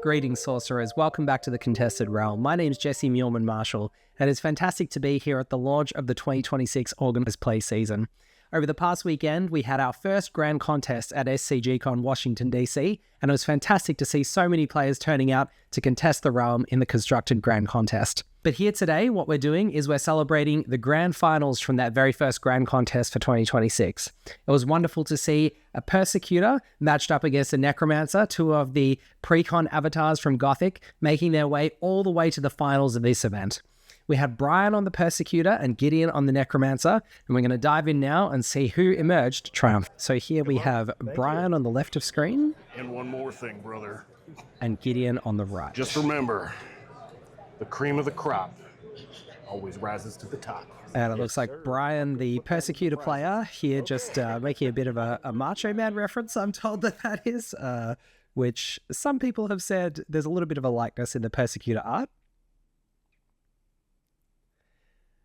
Greetings, sorcerers. Welcome back to the Contested Realm. My name's Jesse Muleman Marshall, and it's fantastic to be here at the launch of the 2026 Organized Play season. Over the past weekend, we had our first grand contest at SCGCon Washington, D.C., and it was fantastic to see so many players turning out to contest the realm in the constructed grand contest. But here today, what we're doing is we're celebrating the grand finals from that very first grand contest for 2026. It was wonderful to see a Persecutor matched up against a Necromancer, two of the pre-con avatars from Gothic, making their way all the way to the finals of this event. We had Brian on the Persecutor and Gideon on the Necromancer, and we're going to dive in now and see who emerged triumphant. So here we have Brian on the left of screen. And one more thing, brother. And Gideon on the right. Just remember, the cream of the crop always rises to the top. And it looks like Brian, the Persecutor player, here just making a bit of a Macho Man reference, I'm told that is, which some people have said there's a little bit of a likeness in the Persecutor art.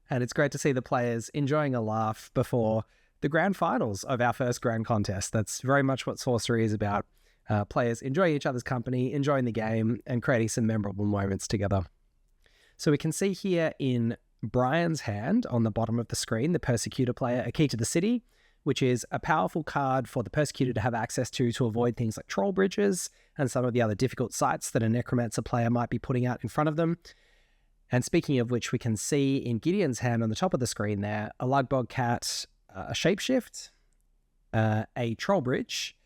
And it's great to see the players enjoying a laugh before the grand finals of our first grand contest. That's very much what Sorcery is about. Players enjoying each other's company, enjoying the game, and creating some memorable moments together. So we can see here in Brian's hand on the bottom of the screen, the Persecutor player, a key to the city, which is a powerful card for the Persecutor to have access to avoid things like troll bridges and some of the other difficult sites that a Necromancer player might be putting out in front of them. And speaking of which, we can see in Gideon's hand on the top of the screen there, a Lugbog Cat, a Shapeshift, a Troll Bridge,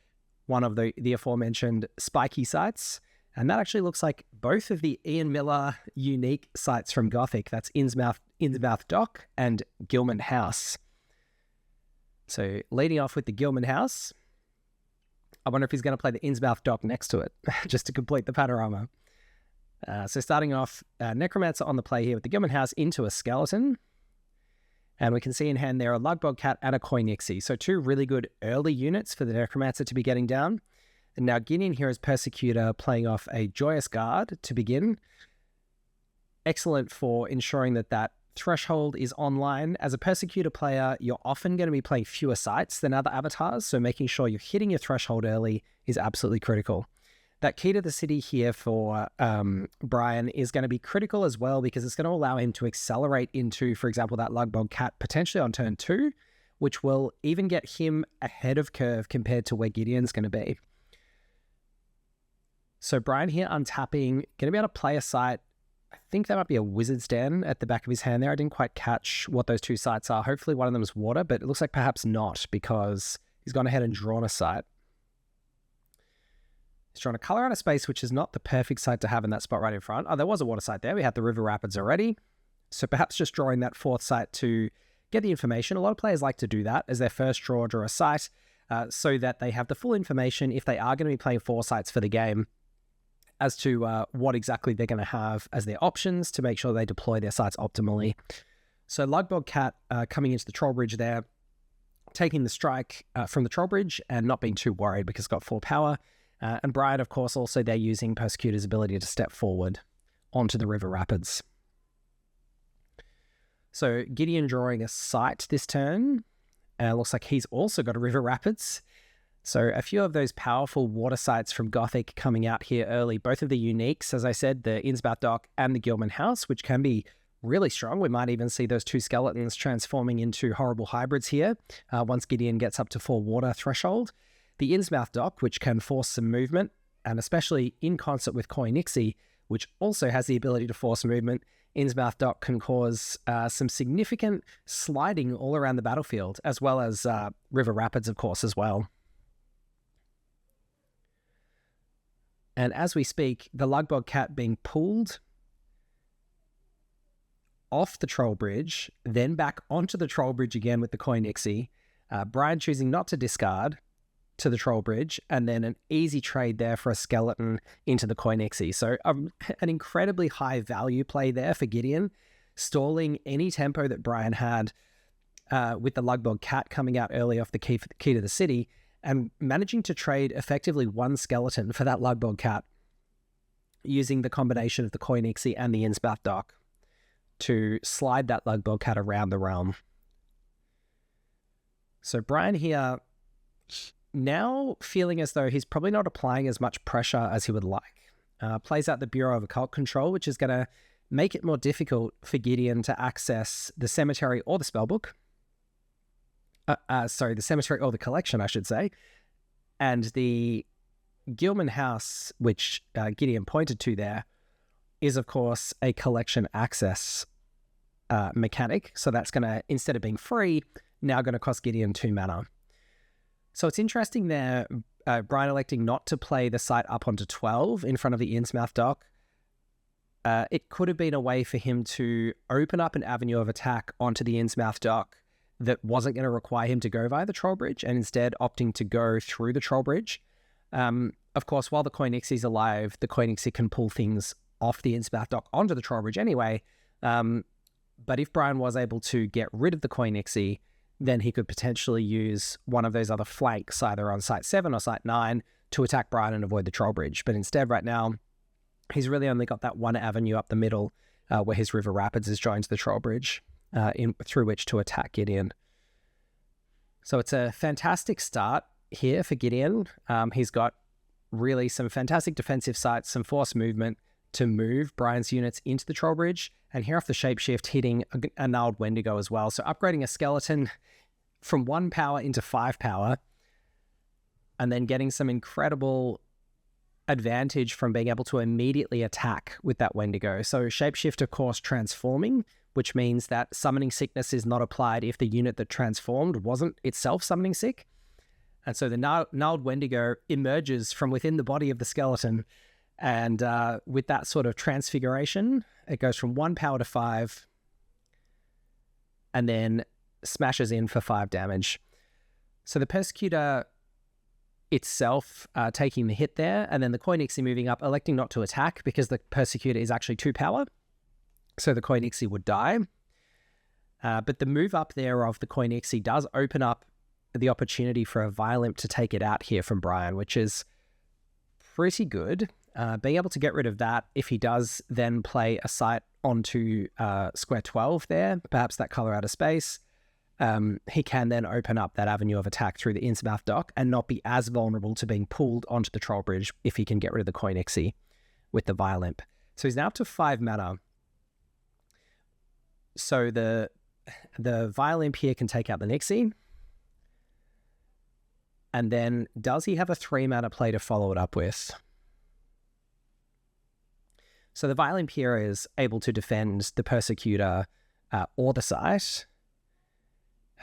one of the aforementioned spiky sites, and that actually looks like both of the Ian Miller unique sites from Gothic. That's Innsmouth Dock and Gilman House. So leading off with the Gilman House, I wonder if he's going to play the Innsmouth Dock next to it, just to complete the panorama. So starting off, Necromancer on the play here with the Gilman House into a Skeleton. And we can see in hand there a Lugbog Cat and a Koinixie. So two really good early units for the Necromancer to be getting down. And now Gideon here is Persecutor playing off a Joyous Guard to begin. Excellent for ensuring that that threshold is online. As a Persecutor player, you're often going to be playing fewer sites than other avatars. So making sure you're hitting your threshold early is absolutely critical. That key to the city here for Brian is going to be critical as well because it's going to allow him to accelerate into, for example, that Lugbog Cat potentially on turn 2, which will even get him ahead of curve compared to where Gideon's going to be. So Brian here untapping, going to be able to play a site. I think that might be a Wizard's Den at the back of his hand there. I didn't quite catch what those two sites are. Hopefully one of them is water, but it looks like perhaps not because he's gone ahead and drawn a site. He's trying to color out a space, which is not the perfect site to have in that spot right in front. Oh, there was a water site there. We had the River Rapids already. So perhaps just drawing that fourth site to get the information. A lot of players like to do that as their first draw a site so that they have the full information if they are going to be playing 4 sites for the game as to what exactly they're going to have as their options to make sure they deploy their sites optimally. So Lugbog Cat coming into the Troll Bridge there, taking the strike from the Troll Bridge and not being too worried because it's got 4 power. And Brian, of course, also they're using Persecutor's ability to step forward onto the River Rapids. So Gideon drawing a site this turn. Looks like he's also got a River Rapids. So a few of those powerful water sites from Gothic coming out here early. Both of the uniques, as I said, the Innsmouth Dock and the Gilman House, which can be really strong. We might even see those 2 skeletons transforming into horrible hybrids here once Gideon gets up to 4 water threshold. The Innsmouth Dock, which can force some movement, and especially in concert with Koinixie, which also has the ability to force movement, Innsmouth Dock can cause some significant sliding all around the battlefield, as well as River Rapids, of course, as well. And as we speak, the Lugbog Cat being pulled off the Troll Bridge, then back onto the Troll Bridge again with the Koinixie. Brian choosing not to discard to the Troll Bridge, and then an easy trade there for a skeleton into the Koinixie. So an incredibly high value play there for Gideon, stalling any tempo that Brian had with the Lugbog Cat coming out early off the key to the city, and managing to trade effectively 1 skeleton for that Lugbog Cat using the combination of the Koinixie and the Innsmouth Dock to slide that Lugbog Cat around the realm. So Brian here now feeling as though he's probably not applying as much pressure as he would like. plays out the Bureau of Occult Control, which is going to make it more difficult for Gideon to access the cemetery or the spellbook. The cemetery or the collection, I should say. And the Gilman House, which Gideon pointed to there, is, of course, a collection access mechanic. So that's going to, instead of being free, now going to cost Gideon 2 mana. So it's interesting there, Brian electing not to play the site up onto 12 in front of the Innsmouth dock. It could have been a way for him to open up an avenue of attack onto the Innsmouth dock that wasn't going to require him to go via the Troll Bridge, and instead opting to go through the Troll Bridge. Of course, while the Koinixie's alive, the Koinixie can pull things off the Innsmouth dock onto the Troll Bridge anyway. But if Brian was able to get rid of the Koinixie, then he could potentially use one of those other flanks, either on Site 7 or Site 9, to attack Brian and avoid the Troll Bridge. But instead, right now, he's really only got that one avenue up the middle where his River Rapids is joined to the Troll Bridge, through which to attack Gideon. So it's a fantastic start here for Gideon. He's got really some fantastic defensive sites, some force movement to move Brian's units into the Troll Bridge, and here off the Shapeshift, hitting a gnarled Wendigo as well. So upgrading a skeleton from 1 power into 5 power, and then getting some incredible advantage from being able to immediately attack with that Wendigo. So Shapeshift, of course, transforming, which means that summoning sickness is not applied if the unit that transformed wasn't itself summoning sick. And so the gnarled Wendigo emerges from within the body of the skeleton, and with that sort of transfiguration, it goes from 1 power to 5, and then smashes in for 5 damage. So the Persecutor itself taking the hit there, and then the Koinixie moving up, electing not to attack because the Persecutor is actually 2 power, so the Koinixie would die. But the move up there of the Koinixie does open up the opportunity for a Violent to take it out here from Brian, which is pretty good. Being able to get rid of that, if he does then play a site onto square 12 there, perhaps that color out of space, he can then open up that avenue of attack through the Innsmouth dock and not be as vulnerable to being pulled onto the Troll Bridge if he can get rid of the Koinixie with the Violent. So he's now up to 5 mana. So the Violent here can take out the Nixie. And then does he have a 3 mana play to follow it up with? So the Violent here is able to defend the Persecutor or the site,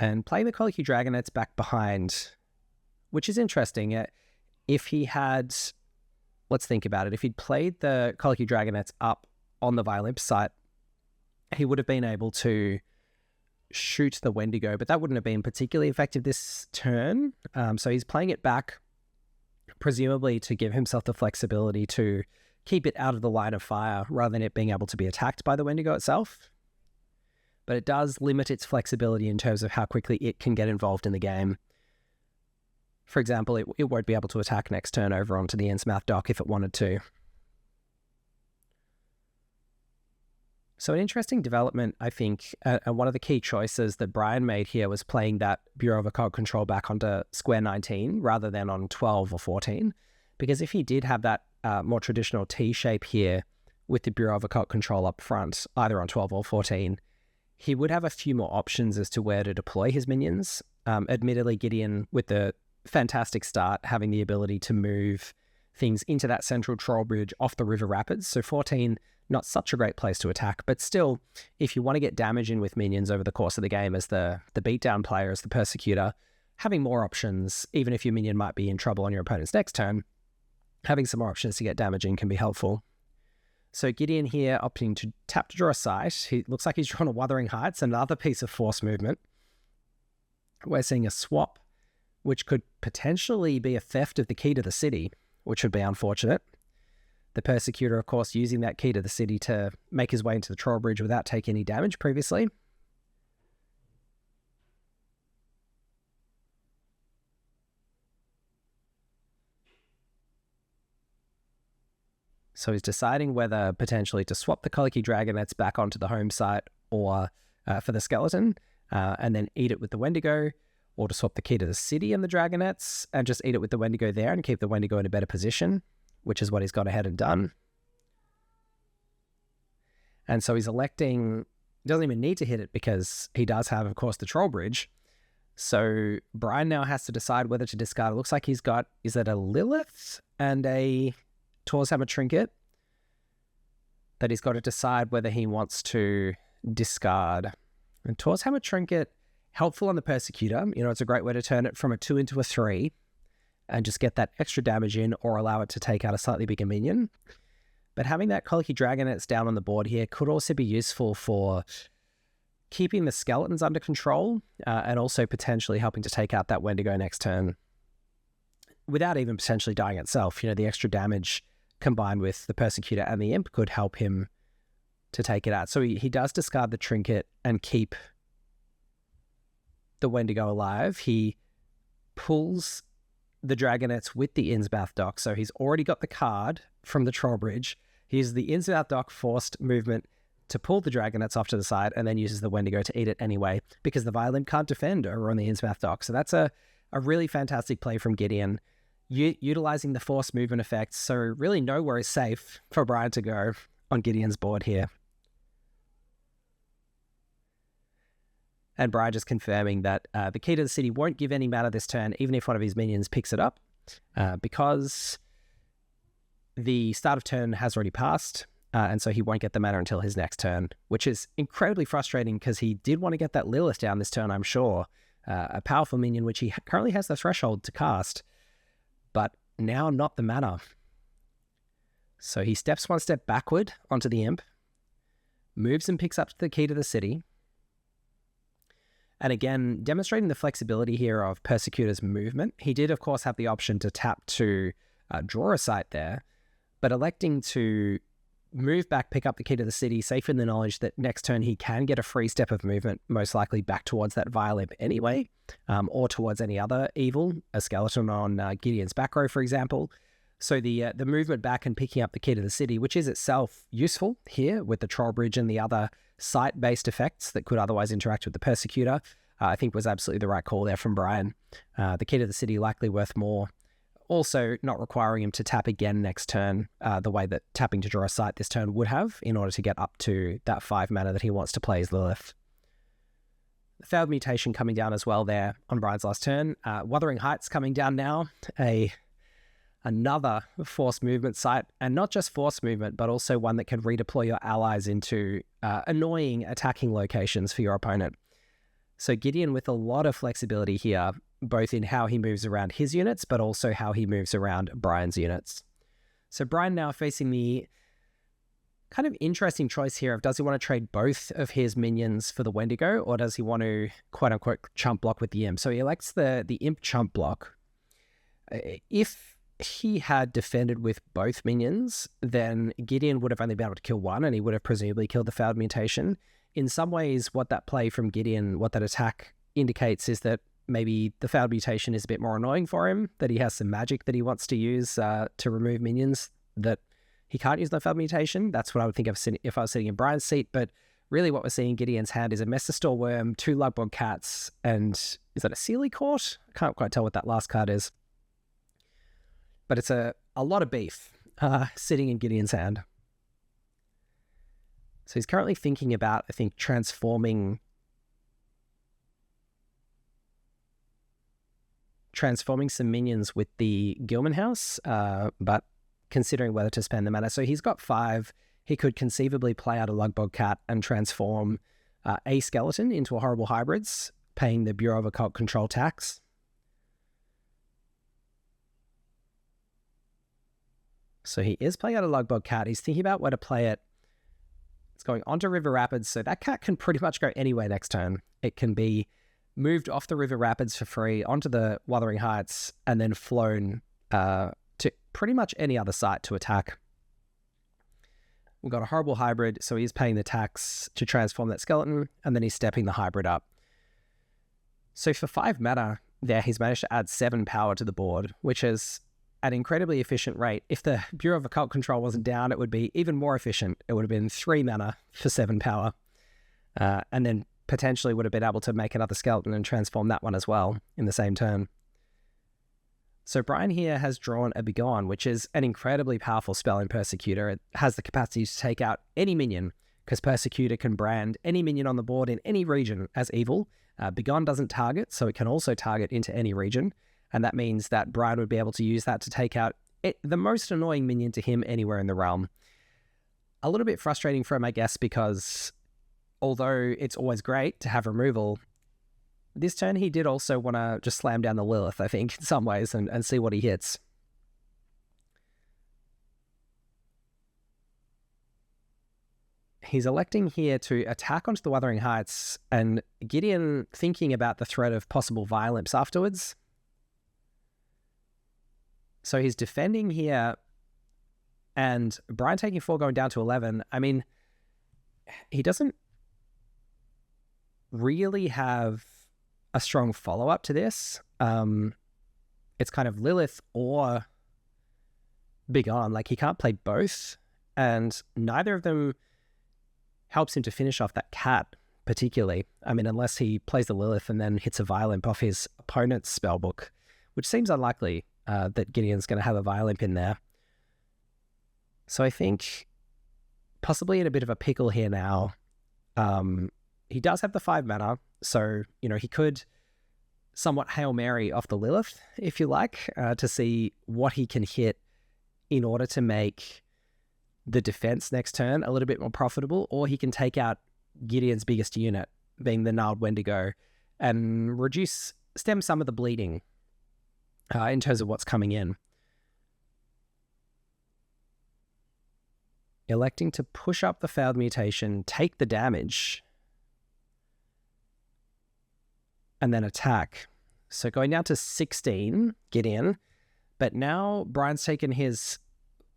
and play the Colicky Dragonets back behind, which is interesting. If he had, let's think about it, if he'd played the Colicky Dragonets up on the Violent site, he would have been able to shoot the Wendigo, but that wouldn't have been particularly effective this turn. So he's playing it back, presumably to give himself the flexibility to keep it out of the line of fire rather than it being able to be attacked by the Wendigo itself. But it does limit its flexibility in terms of how quickly it can get involved in the game. For example, it won't be able to attack next turn over onto the Innsmouth dock if it wanted to. So an interesting development, I think, and one of the key choices that Brian made here was playing that Bureau of Occult Control back onto square 19 rather than on 12 or 14. Because if he did have that more traditional T shape here with the Bureau of Occult Control up front, either on 12 or 14, he would have a few more options as to where to deploy his minions. Admittedly, Gideon, with the fantastic start, having the ability to move things into that central Troll Bridge off the River Rapids. So 14, not such a great place to attack, but still, if you want to get damage in with minions over the course of the game as the beatdown player, as the Persecutor, having more options, even if your minion might be in trouble on your opponent's next turn, having some more options to get damage in can be helpful. So Gideon here opting to tap to draw a site. He looks like he's drawn a Wuthering Heights, another piece of force movement. We're seeing a swap, which could potentially be a theft of the key to the city, which would be unfortunate. The Persecutor, of course, using that key to the city to make his way into the Troll Bridge without taking any damage previously. So he's deciding whether potentially to swap the Colicky Dragonets back onto the home site or for the skeleton, and then eat it with the Wendigo, or to swap the key to the city and the Dragonets and just eat it with the Wendigo there and keep the Wendigo in a better position, which is what he's gone ahead and done. And so he's electing, doesn't even need to hit it because he does have, of course, the Troll Bridge. So Brian now has to decide whether to discard. It looks like he's got, is it a Lilith and a Tor's Hammer Trinket? That he's got to decide whether he wants to discard. And Tor's Hammer Trinket, helpful on the Persecutor. You know, it's a great way to turn it from a 2 into a 3 and just get that extra damage in or allow it to take out a slightly bigger minion. But having that Colicky Dragonets down on the board here could also be useful for keeping the skeletons under control and also potentially helping to take out that Wendigo next turn without even potentially dying itself. You know, the extra damage combined with the Persecutor and the Imp could help him to take it out. So he does discard the Trinket and keep the Wendigo alive. He pulls the Dragonets with the Innsmouth Dock. So he's already got the card from the Troll Bridge. He uses the Innsmouth Dock forced movement to pull the Dragonets off to the side and then uses the Wendigo to eat it anyway because the Violin can't defend over on the Innsmouth Dock. So that's a really fantastic play from Gideon, utilizing the force movement effects. So really nowhere is safe for Brian to go on Gideon's board here. And Brian just confirming that the key to the city won't give any mana this turn, even if one of his minions picks it up, because the start of turn has already passed, and so he won't get the mana until his next turn, which is incredibly frustrating because he did want to get that Lilith down this turn, I'm sure. A powerful minion, which he currently has the threshold to cast, but now not the mana. So he steps one step backward onto the Imp, moves and picks up the key to the city. And again, demonstrating the flexibility here of Persecutor's movement. He did, of course, have the option to tap to draw a site there, but electing to move back, pick up the key to the city, safe in the knowledge that next turn he can get a free step of movement, most likely back towards that Vile Imp anyway, or towards any other evil, a skeleton on Gideon's back row, for example. So the movement back and picking up the key to the city, which is itself useful here with the Troll Bridge and the other site-based effects that could otherwise interact with the Persecutor, I think was absolutely the right call there from Brian. The key to the city likely worth more. Also not requiring him to tap again next turn, the way that tapping to draw a site this turn would have in order to get up to that 5 mana that he wants to play as Lilith. The Failed Mutation coming down as well there on Brian's last turn. Wuthering Heights coming down now, another force movement site, and not just force movement, but also one that can redeploy your allies into annoying attacking locations for your opponent. So Gideon with a lot of flexibility here, both in how he moves around his units, but also how he moves around Brian's units. So Brian now facing the kind of interesting choice here of, does he want to trade both of his minions for the Wendigo, or does he want to quote-unquote chump block with the Imp? So he elects the Imp chump block. If he had defended with both minions, then Gideon would have only been able to kill one, and he would have presumably killed the Failed Mutation. In some ways, what that play from Gideon, what that attack indicates is that maybe the Failed Mutation is a bit more annoying for him, that he has some magic that he wants to use to remove minions that he can't use the Failed Mutation. That's what I would think of if I was sitting in Brian's seat. But really what we're seeing in Gideon's hand is a Mesostor Worm, 2 Lugbog Cats, and is that a Sealy Court? I can't quite tell what that last card is. But it's a lot of beef sitting in Gideon's hand. So he's currently thinking about, I think, transforming some minions with the Gilman House, but considering whether to spend the mana. So he's got 5. He could conceivably play out a Lugbog Cat and transform a skeleton into a Horrible Hybrids, paying the Bureau of Occult Control tax. So he is playing out a Lugbog Cat. He's thinking about where to play it. It's going onto River Rapids, so that cat can pretty much go anywhere next turn. It can be moved off the River Rapids for free onto the Wuthering Heights and then flown to pretty much any other site to attack. We've got a Horrible Hybrid, so he's paying the tax to transform that skeleton, and then he's stepping the hybrid up. So for 5 mana there, he's managed to add 7 power to the board, which is an incredibly efficient rate. If the Bureau of Occult Control wasn't down, it would be even more efficient. It would have been 3 mana for 7 power, and then potentially would have been able to make another skeleton and transform that one as well in the same turn. So Brian here has drawn a Begone, which is an incredibly powerful spell in Persecutor. It has the capacity to take out any minion, because Persecutor can brand any minion on the board in any region as evil. Begone doesn't target, so it can also target into any region, and that means that Brian would be able to use that to take out the most annoying minion to him anywhere in the realm. A little bit frustrating for him, I guess, because although it's always great to have removal, this turn he did also want to just slam down the Lilith, I think, in some ways, and see what he hits. He's electing here to attack onto the Wuthering Heights, and Gideon thinking about the threat of possible violence afterwards. So he's defending here, and Brian taking 4 going down to 11. I mean, he doesn't really have a strong follow-up to this. It's kind of Lilith or Begone. Like, he can't play both, and neither of them helps him to finish off that cat, particularly. I mean, unless he plays the Lilith and then hits a Violent off his opponent's spellbook, which seems unlikely that Gideon's going to have a Violent in there. So I think possibly in a bit of a pickle here now. He does have the 5 mana, so, you know, he could somewhat Hail Mary off the Lilith, if you like, to see what he can hit in order to make the defense next turn a little bit more profitable, or he can take out Gideon's biggest unit, being the Gnarled Wendigo, and stem some of the bleeding in terms of what's coming in. Electing to push up the Failed Mutation, take the damage, and then attack. So going down to 16, Gideon, but now Brian's taken his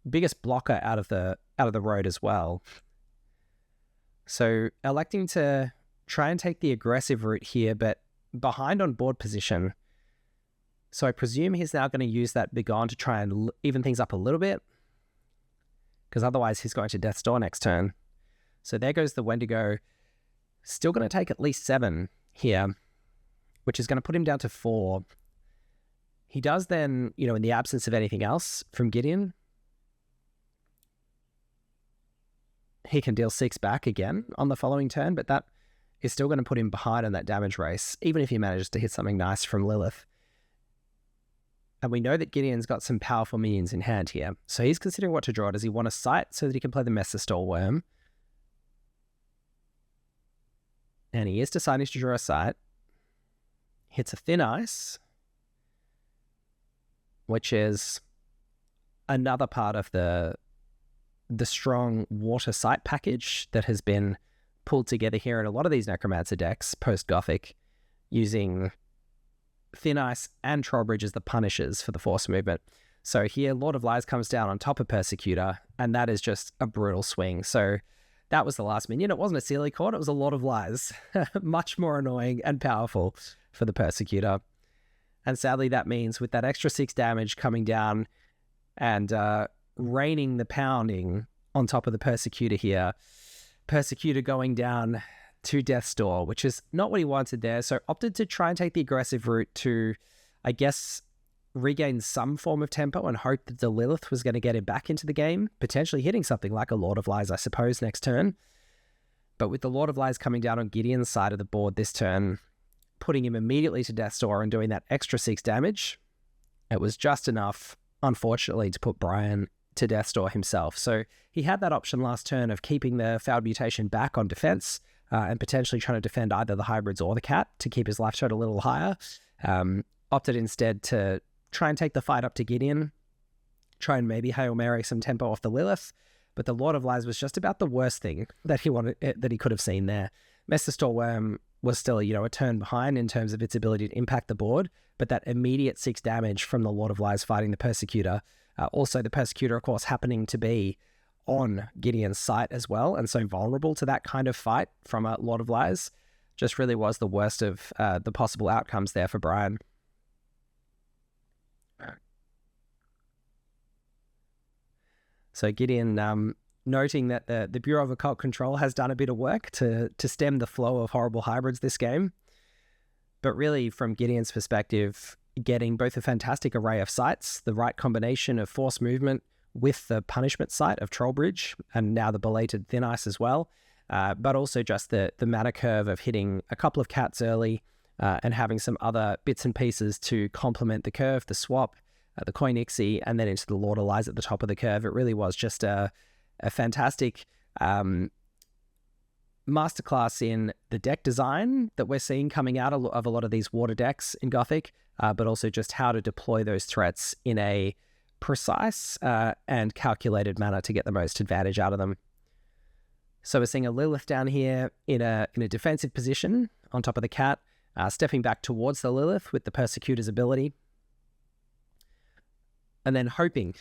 biggest blocker out of the road as well. So electing to try and take the aggressive route here, but behind on board position. So I presume he's now going to use that Begone to try and even things up a little bit, because otherwise he's going to Death's Door next turn. So there goes the Wendigo. Still going to take at least 7 here, which is going to put him down to 4. He does then, you know, in the absence of anything else from Gideon, he can deal 6 back again on the following turn, but that is still going to put him behind on that damage race, even if he manages to hit something nice from Lilith. And we know that Gideon's got some powerful minions in hand here, so he's considering what to draw. Does he want a Sight so that he can play the Messer Worm? And he is deciding to draw a Sight. Hits a Thin Ice, which is another part of the strong water Sight package that has been pulled together here in a lot of these Necromancer decks post-Gothic, using Thin Ice and Trollbridge as the punishers for the force movement. So here Lord of Lies comes down on top of Persecutor, and that is just a brutal swing. So that was the last minion. It wasn't a Sealy Court, it was a Lord of Lies. Much more annoying and powerful for the Persecutor. And sadly that means with that extra 6 damage coming down and raining the pounding on top of the Persecutor here, Persecutor going down to Death's Door, which is not what he wanted there, so opted to try and take the aggressive route to, I guess, regain some form of tempo and hope that the Lilith was going to get him back into the game, potentially hitting something like a Lord of Lies, I suppose, next turn. But with the Lord of Lies coming down on Gideon's side of the board this turn, putting him immediately to Death's Door and doing that extra 6 damage, it was just enough, unfortunately, to put Brian to Death's Door himself. So he had that option last turn of keeping the Failed Mutation back on defense, and potentially trying to defend either the hybrids or the cat to keep his life total a little higher. Opted instead to try and take the fight up to Gideon, try and maybe Hail Mary some tempo off the Lilith, but the Lord of Lies was just about the worst thing that he could have seen there. Messer Worm was still, you know, a turn behind in terms of its ability to impact the board, but that immediate 6 damage from the Lord of Lies fighting the Persecutor, also the Persecutor, of course, happening to be on Gideon's site as well, and so vulnerable to that kind of fight from a Lord of Lies, just really was the worst of the possible outcomes there for Brian. So Gideon, noting that the Bureau of Occult Control has done a bit of work to stem the flow of horrible hybrids this game, but really from Gideon's perspective, getting both a fantastic array of sites, the right combination of force movement with the punishment site of Trollbridge, and now the belated Thin Ice as well, but also just the mana curve of hitting a couple of cats early and having some other bits and pieces to complement the curve, the swap, the Coin Ixie, and then into the Lord of Lies at the top of the curve. It really was just a fantastic masterclass in the deck design that we're seeing coming out of a lot of these water decks in Gothic, but also just how to deploy those threats in a precise and calculated manner to get the most advantage out of them. So we're seeing a Lilith down here in a defensive position on top of the cat, stepping back towards the Lilith with the Persecutor's ability, and then hoping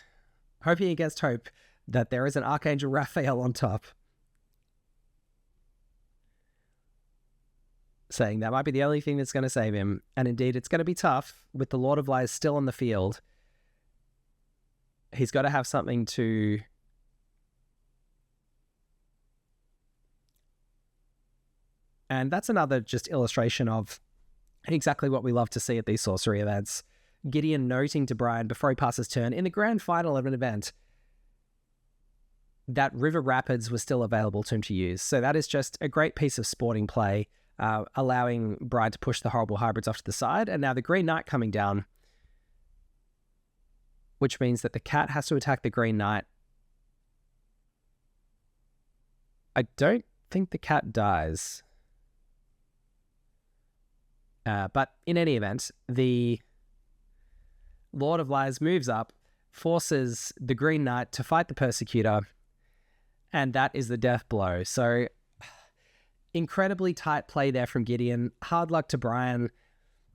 against hope that there is an Archangel Raphael on top, saying that might be the only thing that's going to save him. And indeed, it's going to be tough with the Lord of Lies still on the field. He's got to have something to... And that's another just illustration of exactly what we love to see at these sorcery events. Gideon noting to Brian before he passes turn in the grand final of an event that River Rapids was still available to him to use. So that is just a great piece of sporting play, allowing Brian to push the horrible hybrids off to the side. And now the Green Knight coming down, which means that the cat has to attack the Green Knight. I don't think the cat dies. But in any event, the Lord of Lies moves up, forces the Green Knight to fight the Persecutor, and that is the death blow. So incredibly tight play there from Gideon. Hard luck to Brian.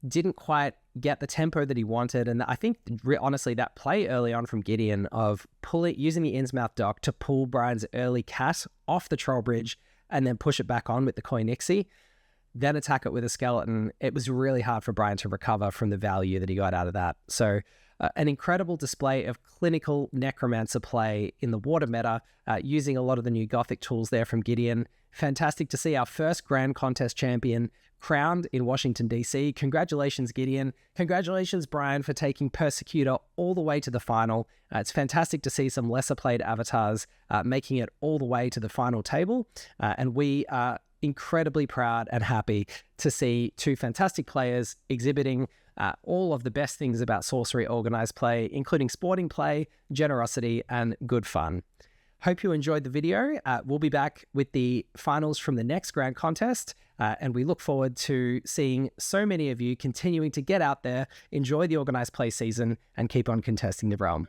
Didn't quite get the tempo that he wanted. And I think, honestly, that play early on from Gideon of using the Innsmouth dock to pull Brian's early cat off the Troll Bridge and then push it back on with the Coin Ixie, then attack it with a skeleton. It was really hard for Brian to recover from the value that he got out of that. So an incredible display of clinical Necromancer play in the water meta, using a lot of the new Gothic tools there from Gideon. Fantastic to see our first Grand Contest champion crowned in Washington, D.C. Congratulations, Gideon. Congratulations, Brian, for taking Persecutor all the way to the final. It's fantastic to see some lesser played avatars making it all the way to the final table. And we are incredibly proud and happy to see two fantastic players exhibiting all of the best things about Sorcery Organized play, including sporting play, generosity, and good fun. Hope you enjoyed the video. We'll be back with the finals from the next Grand Contest, and we look forward to seeing so many of you continuing to get out there, enjoy the organized play season, and keep on contesting the realm.